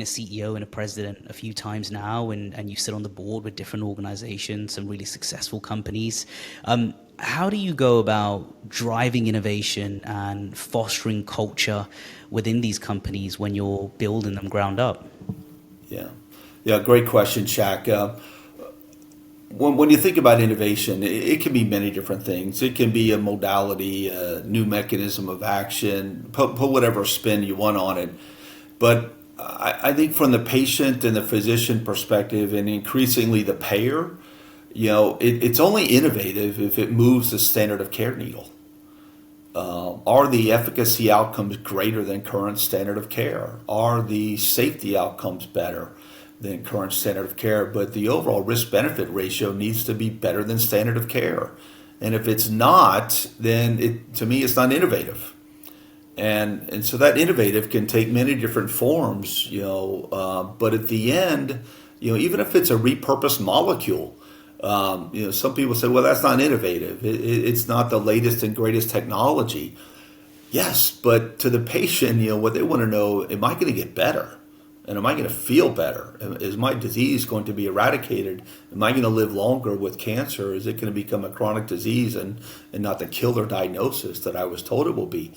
been a CEO and a president a few times now, and you sit on the board with different organizations, some really successful companies. How do you go about driving innovation and fostering culture within these companies when you're building them ground up? Yeah, yeah, great question, Shaq. When you think about innovation, it can be many different things. It can be a modality, a new mechanism of action, put whatever spin you want on it. But I think from the patient and the physician perspective, and increasingly the payer, it's only innovative if it moves the standard of care needle. Are the efficacy outcomes greater than current standard of care? Are the safety outcomes better than current standard of care? But the overall risk-benefit ratio needs to be better than standard of care. And if it's not, then to me, it's not innovative. And so that innovative can take many different forms, but at the end, even if it's a repurposed molecule, some people say, well, that's not innovative. It's not the latest and greatest technology. Yes, but to the patient, what they want to know, am I going to get better? And am I going to feel better? Is my disease going to be eradicated? Am I going to live longer with cancer? Is it going to become a chronic disease and not the killer diagnosis that I was told it will be?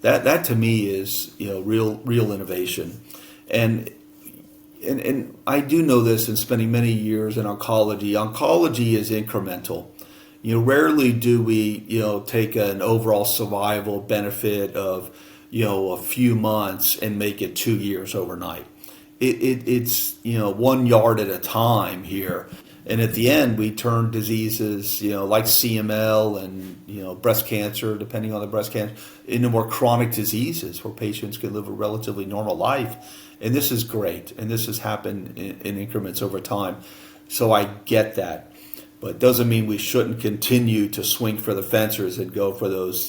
That to me is real innovation. And I do know this in spending many years in oncology. Oncology is incremental. Rarely do we take an overall survival benefit of a few months and make it 2 years overnight. It's 1 yard at a time here. And at the end, we turn diseases, like CML and, breast cancer, depending on the breast cancer, into more chronic diseases where patients can live a relatively normal life. And this is great. And this has happened in increments over time. So I get that. But it doesn't mean we shouldn't continue to swing for the fences and go for those,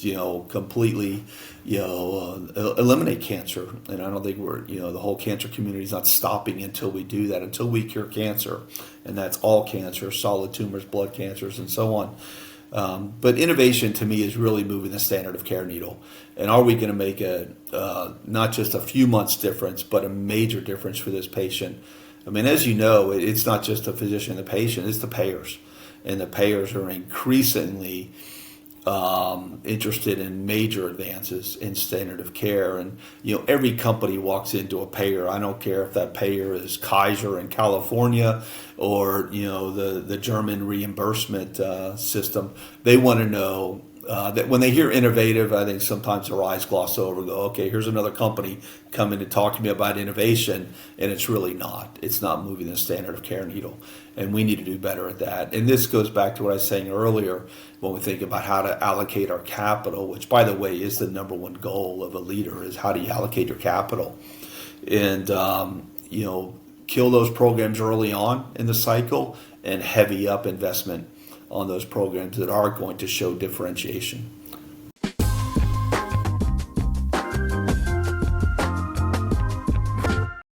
completely, eliminate cancer. And I don't think the whole cancer community is not stopping until we do that, until we cure cancer. And that's all cancer, solid tumors, blood cancers, and so on. But innovation to me is really moving the standard of care needle. And are we going to make not just a few months difference, but a major difference for this patient? I mean, as you know, it's not just the physician and the patient, it's the payers. And the payers are increasingly interested in major advances in standard of care. And, every company walks into a payer. I don't care if that payer is Kaiser in California or, the German reimbursement system. They want to know that when they hear innovative, I think sometimes their eyes gloss over, go, okay, here's another company coming to talk to me about innovation, and it's really not. It's not moving the standard of care needle, and we need to do better at that. And this goes back to what I was saying earlier when we think about how to allocate our capital, which, by the way, is the number one goal of a leader, is how do you allocate your capital? And, kill those programs early on in the cycle and heavy up investment on those programs that are going to show differentiation.